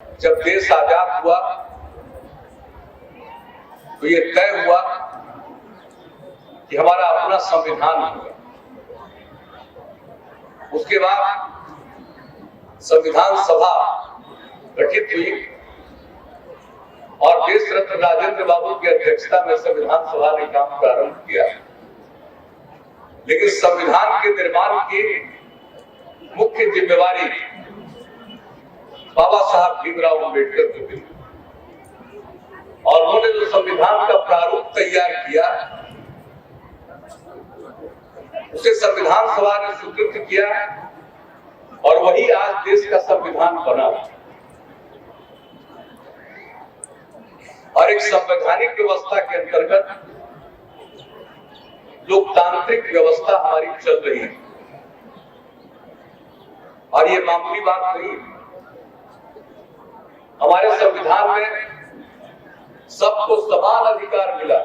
जब देश आजाद हुआ तो ये तय हुआ कि हमारा अपना संविधान होगा। उसके बाद संविधान सभा गठित हुई और देश रत्न राजेंद्र बाबू की अध्यक्षता में संविधान सभा ने काम प्रारंभ किया। लेकिन संविधान के निर्माण की मुख्य जिम्मेवारी बाबा साहब भीमराव अम्बेडकर को दी और उन्होंने जो संविधान का प्रारूप तैयार किया उसे संविधान सभा ने स्वीकृत किया और वही आज देश का संविधान बना। और एक संवैधानिक व्यवस्था के अंतर्गत लोकतांत्रिक व्यवस्था हमारी चल रही है। और ये मामूली बात नहीं, हमारे संविधान में सबको समान अधिकार मिला,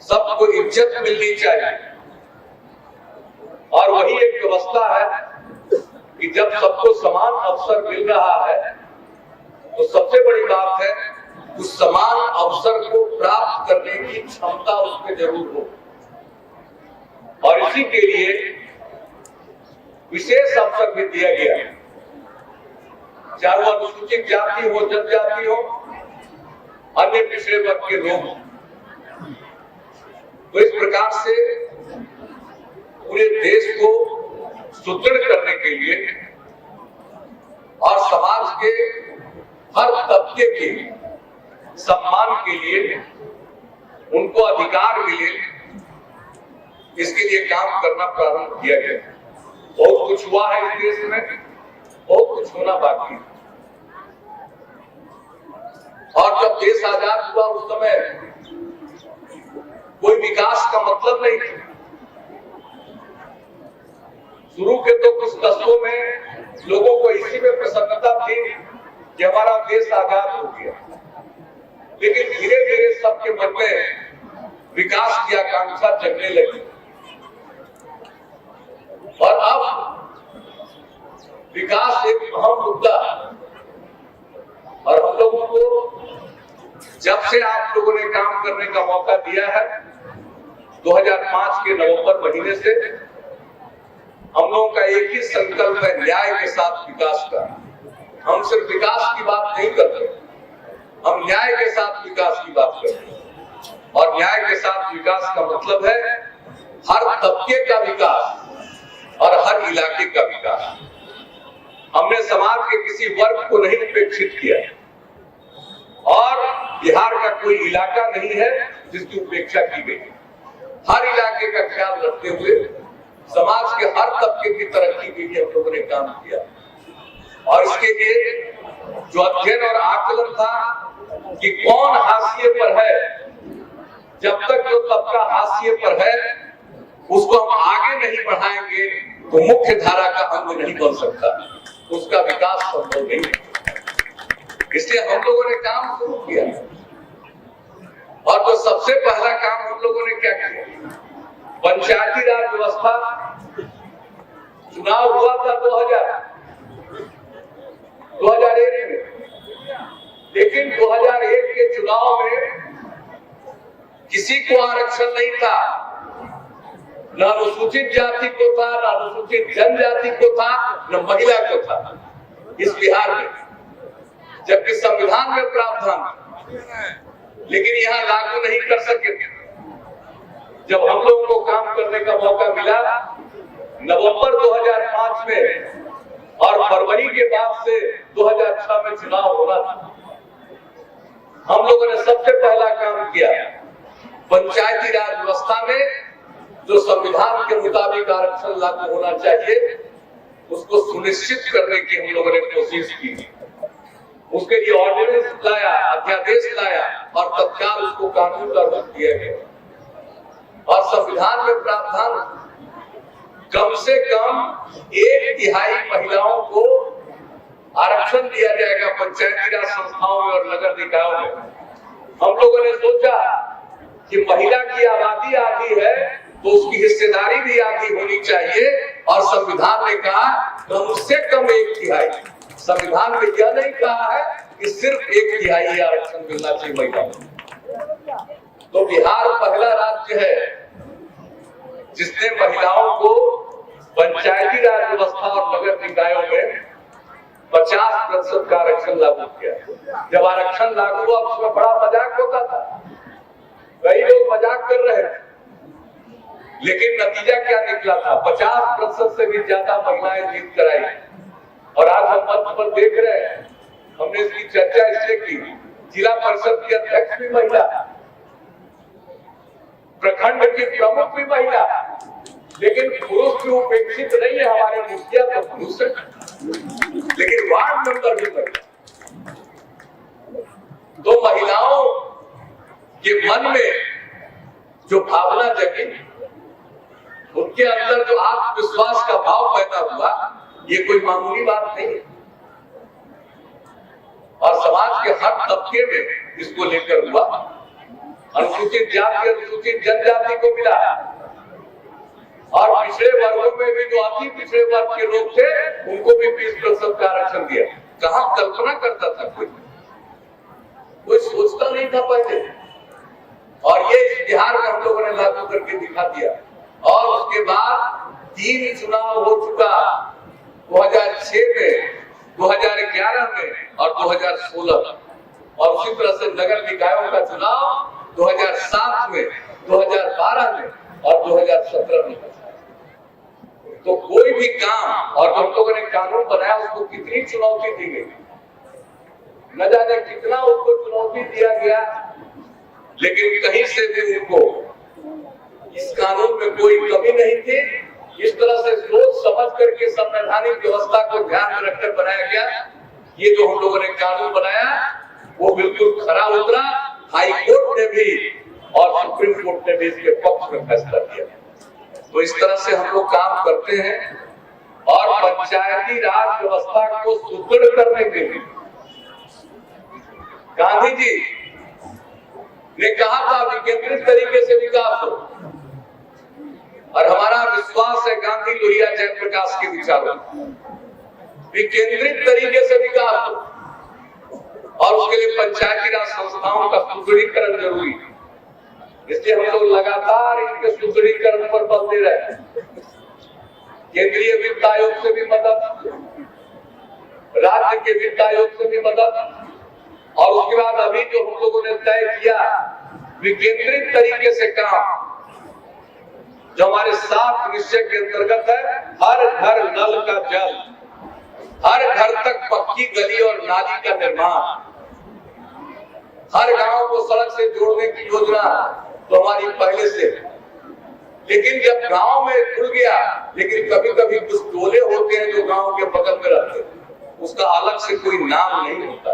सबको इज्जत मिलनी चाहिए। और वही एक व्यवस्था है कि जब सबको समान अवसर मिल रहा है तो सबसे बड़ी बात है उस समान अवसर को प्राप्त करने की क्षमता उसमें जरूर हो। और इसी के लिए विशेष अवसर भी दिया गया, चाहे वो अनुसूचित जाति हो, जनजाति हो, अन्य पिछड़े वर्ग के लोग। तो इस प्रकार से पूरे देश को सुदृढ़ करने के लिए और समाज के हर तबके के सम्मान के लिए, उनको अधिकार मिले, इसके लिए काम करना प्रारंभ किया गया। बहुत कुछ हुआ है इस देश में, बहुत कुछ होना बाकी है। और जब देश आजाद हुआ उस समय कोई विकास का मतलब नहीं था। शुरू के तो कुछ दशकों में लोगों को इसी में प्रसन्नता थी कि हमारा देश आजाद हो गया, लेकिन धीरे धीरे सबके मन में विकास की आकांक्षा जगने लगी। और अब विकास एक अहम मुद्दा और हम लोगों को जब से आप लोगों ने काम करने का मौका दिया है 2005 के नवंबर महीने से, हम लोगों का एक ही संकल्प है, न्याय के साथ विकास का। हम सिर्फ विकास की बात नहीं करते, हम न्याय के साथ विकास की बात करते हैं। और न्याय के साथ विकास का मतलब है हर तबके का विकास और हर इलाके का विकास। हमने समाज के किसी वर्ग को नहीं उपेक्षित किया और बिहार का कोई इलाका नहीं है जिसकी उपेक्षा की गई। हर इलाके का ख्याल रखते हुए समाज के हर तबके की तरक्की के लिए हम लोगों ने काम किया। और इसके लिए जो अध्ययन और आकलन था कि कौन हाशिए पर है, जब तक जो तबका हाशिए पर है उसको हम आगे नहीं बढ़ाएंगे तो मुख्य धारा का अंग नहीं बन सकता, उसका विकास संभव नहीं। इसलिए हम लोगों ने काम शुरू किया। और तो सबसे पहला काम हम लोगों ने क्या किया, पंचायती राज व्यवस्था। चुनाव हुआ था 2001 में, लेकिन 2001 के चुनाव में किसी को आरक्षण नहीं था, न अनुसूचित जाति को था, न अनुसूचित जनजाति को था, न महिला को था इस बिहार में, जबकि संविधान में प्रावधान, लेकिन यहाँ लागू नहीं कर सके। जब हम लोगों को काम करने का मौका मिला नवंबर 2005 में और फरवरी के बाद से 2006 में चुनाव होना था, हम लोगों ने सबसे पहला काम किया पंचायती राज व्यवस्था में जो संविधान के मुताबिक आरक्षण लागू होना चाहिए उसको सुनिश्चित करने की हम लोगों ने कोशिश की। उसके लिए ऑर्डिनेंस लाया, अध्यादेश लाया और तत्काल उसको कानून का रूप दिया गया। और संविधान में प्रावधान कम से कम 1/3 महिलाओं को आरक्षण दिया जाएगा पंचायती राज संस्थाओं में और नगर निकायों में। हम लोगों ने सोचा कि महिला की आबादी आधी है तो उसकी हिस्सेदारी भी आधी होनी चाहिए और संविधान ने कहा कम से कम 1/3। संविधान में यह नहीं कहा है कि सिर्फ 1/3 आरक्षण मिलना चाहिए महिलाओं को। तो बिहार पहला राज्य है जिसने महिलाओं को पंचायती राज व्यवस्था और नगर निकायों में 50% का आरक्षण लागू किया। जब आरक्षण लागू हुआ उसमें बड़ा मजाक होता था, कई लोग मजाक कर रहे थे, लेकिन नतीजा क्या निकला था? 50% से भी ज्यादा महिलाएं जीत कर आई। और आज हम मंच पर देख रहे हैं, हमने इसकी चर्चा इसलिए की, जिला परिषद की अध्यक्ष भी महिला, प्रखंड की प्रमुख भी महिला, लेकिन पुरुष भी उपेक्षित नहीं है। हमारे मुखिया तो पुरुष है, लेकिन वार्ड मेंबर भी महिला। तो महिलाओं के मन में जो भावना जगी, उनके अंदर जो आत्मविश्वास का भाव पैदा हुआ, ये कोई मामूली बात नहीं है। और समाज के हर तबके में इसको लेकर हुआ। अनुसूचित जाति, अनुसूचित जनजाति को मिला, और पिछड़े वर्गों में भी जो अति पिछड़े वर्ग के लोग थे उनको भी 20% का आरक्षण दिया। कहां कल्पना करता था कोई सोचता नहीं था पहले। और ये इस बिहार में हम लोगों ने लागू करके दिखा दिया। और उसके बाद 3 चुनाव हो चुका, 2006 में, 2011 में और 2016, और उसी तरह से नगर निकायों का चुनाव 2007 में, 2012 में और 2017 में। तो कोई भी काम, और हम लोगों ने कानून बनाया, उसको कितनी चुनौती दी गई, न जाने कितना उसको चुनौती दिया गया, लेकिन कहीं से भी उनको इस कानून में कोई कमी नहीं थी। इस तरह से सोच समझ करके संवैधानिक व्यवस्था को ध्यान में रखकर बनाया गया। ये जो हम लोगों ने कानून बनाया वो बिल्कुल खरा उतरा। हाई कोर्ट ने भी और सुप्रीम कोर्ट ने भी इसके पक्ष में फैसला किया। तो इस तरह से हम लोग काम करते हैं। और पंचायती राज व्यवस्था को सुदृढ़ करने के लिए गांधी जी ने कहा था विकेंद्रित तरीके से विकास हो, और हमारा विश्वास है गांधी लोहिया जयप्रकाश के विचारों, विकेंद्रित तरीके से विकास हो, और उसके लिए पंचायती राज संस्थाओं का सुदृढ़ीकरण जरूरी है। इसलिए हम लोग लगातार इनके सुदृढ़ीकरण पर बल दे रहे हैं। केंद्रीय वित्त आयोग से भी मदद, राज्य के वित्त आयोग से भी मदद, और उसके बाद अभी जो हम लोगों ने तय किया विकेंद्रित तरीके से काम, जो हमारे 7 निश्चय के अंतर्गत है, हर घर नल का जल, हर घर तक पक्की गली और नाली का निर्माण, हर गांव को सड़क से जोड़ने की योजना तो हमारी पहले से। लेकिन जब गांव में खुल गया, लेकिन कभी कभी कुछ टोले होते हैं जो गांव के बगल में रहते हैं, उसका अलग से कोई नाम नहीं होता।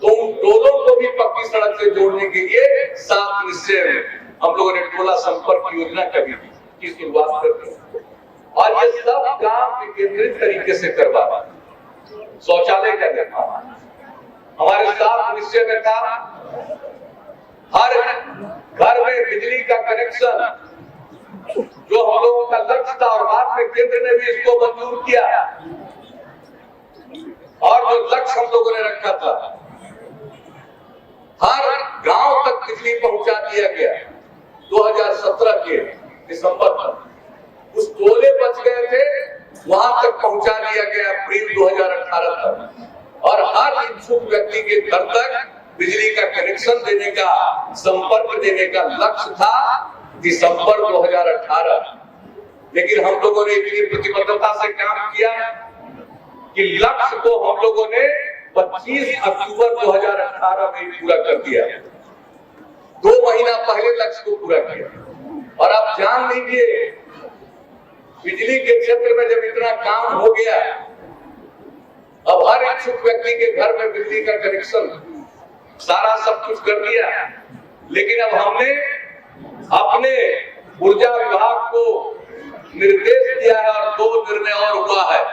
तो उन टोलों को भी पक्की सड़क से जोड़ने के लिए 7 निश्चय में हम लोगों ने टोला संपर्क योजना की शुरुआत कर दी। और ये सब काम विकेंद्रित तरीके से करवा। शौचालय का निर्माण हमारे 7 निश्चय में था, हर घर में बिजली का कनेक्शन, जो हम लोगों का लक्ष्य था, और बाद में केंद्र ने भी इसको मंजूर किया। और जो लक्ष्य हम लोगों ने रखा था, हर गांव तक बिजली पहुंचा दिया गया 2017 के दिसंबर तक। उस टोले बच गए थे, वहां तक पहुंचा दिया गया अप्रैल 2018 तक। और हर इच्छुक व्यक्ति के घर तक बिजली का कनेक्शन देने का, संपर्क देने का लक्ष्य था दिसंबर 2018। लेकिन हम लोगों ने इतनी प्रतिबद्धता से काम किया कि लक्ष्य को हम लोगों ने 25 अक्टूबर 2018 में पूरा कर दिया। 2 महीना पहले लक्ष्य को पूरा किया। और आप जान लीजिए, बिजली के क्षेत्र में जब इतना काम हो गया, अब हर इच्छुक व्यक्ति के घर में बिजली का कनेक्शन, सारा सब कुछ कर दिया। लेकिन अब हमने अपने ऊर्जा विभाग को निर्देश दिया है, और 2 निर्णय और हुआ है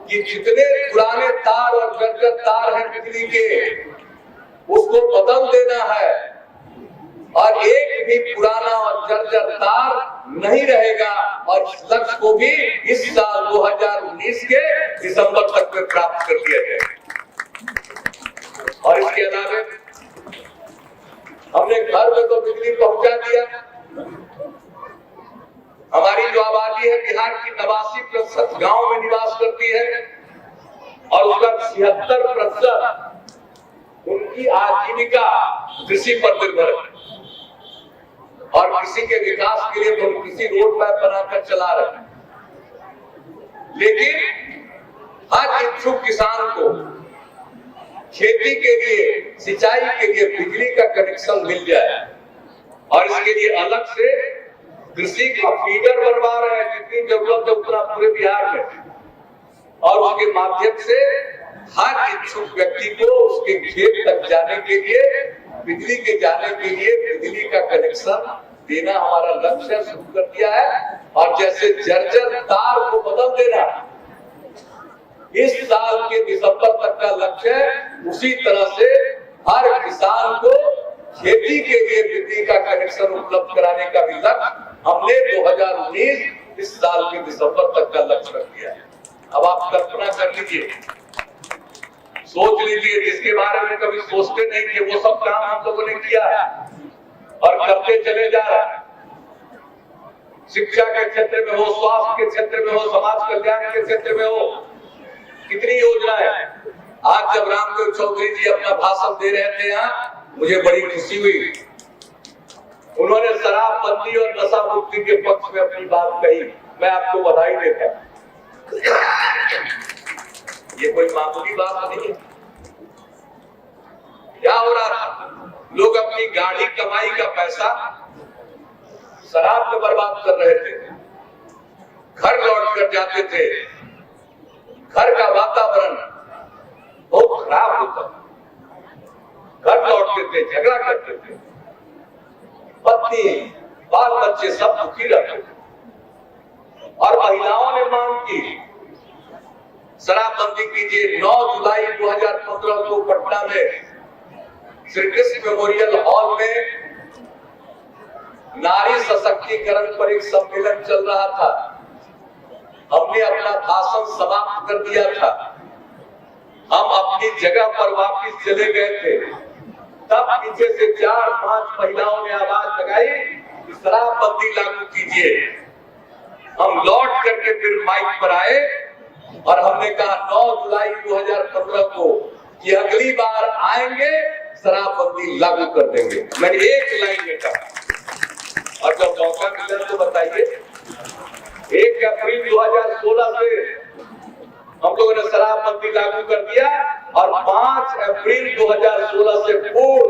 कि जितने पुराने तार और जर्जर तार हैं बिजली के, उसको बदल देना है। और एक भी पुराना और जर्जर तार नहीं रहेगा और इस लक्ष्य को भी इस साल 2019 के दिसंबर तक में प्राप्त कर लिया जाएगा। और इसके अलावा हमने घर में तो बिजली पहुंचा दिया। हमारी जो आबादी है बिहार की 89% गांव में निवास करती है और उसका 76% उनकी आजीविका कृषि पर निर्भर है और कृषि के विकास के लिए तो हम कृषि रोड मैप बनाकर चला रहे हैं। लेकिन हर इच्छुक किसान को खेती के लिए, सिंचाई के लिए बिजली का कनेक्शन मिल जाए और इसके लिए अलग से कृषि का फीडर बनवा रहे हैं, जितनी जरूरत है उतना पूरे बिहार में, और उसके माध्यम से हर इच्छुक व्यक्ति को उसके खेत तक जाने के लिए, बिजली के जाने के लिए बिजली का कनेक्शन देना हमारा लक्ष्य शुरू कर दिया है। और जैसे जर्जर तार को बदल देना इस साल के दिसंबर तक का लक्ष्य है, उसी तरह से हर किसान को खेती के लिए बिजली का कनेक्शन उपलब्ध कराने का भी लक्ष्य हमने 2019 इस साल के दिसंबर तक का लक्ष्य रख दिया है। अब आप कल्पना कर लीजिए, सोच लीजिए, जिसके बारे में कभी सोचते नहीं थे वो सब काम हम लोगों ने किया है और करते चले जा रहे हैं। शिक्षा के क्षेत्र में हो, स्वास्थ्य के क्षेत्र में हो, समाज कल्याण के क्षेत्र में हो, कितनी योजनाएं। आज जब रामदेव चौधरी जी अपना भाषण दे रहे थे यहाँ, मुझे बड़ी खुशी हुई। उन्होंने शराबबंदी और नशा मुक्ति के पक्ष में अपनी बात कही, मैं आपको बधाई देता हूं। ये कोई मामूली बात नहीं है। क्या हो रहा था? लोग अपनी गाढ़ी कमाई का पैसा शराब में बर्बाद कर रहे थे, घर लौट कर जाते थे, घर का वातावरण बहुत खराब होता, घर लौटते थे, झगड़ा करते थे, पत्नी बाल बच्चे सब दुखी रहते थे और महिलाओं ने मांग की शराबबंदी कीजिए। 9 जुलाई 2015 को पटना में श्री कृष्ण मेमोरियल हॉल में नारी सशक्तिकरण पर एक सम्मेलन चल रहा था। हमने अपना भाषण समाप्त कर दिया था, हम अपनी जगह पर वापस चले गए थे, तब पीछे से 4-5 महिलाओं ने आवाज लगाई कि शराबबंदी लागू कीजिए। हम लौट करके फिर माइक पर आए और हमने कहा 9 जुलाई 2015 को कि अगली बार आएंगे शराबबंदी लागू कर देंगे। मैंने एक लाइन में कहा और जब मौका मिला तो बताइए, 1 अप्रैल 2016 से हम लोगों ने शराबबंदी लागू कर दिया और 5 अप्रैल 2016 से पूर्ण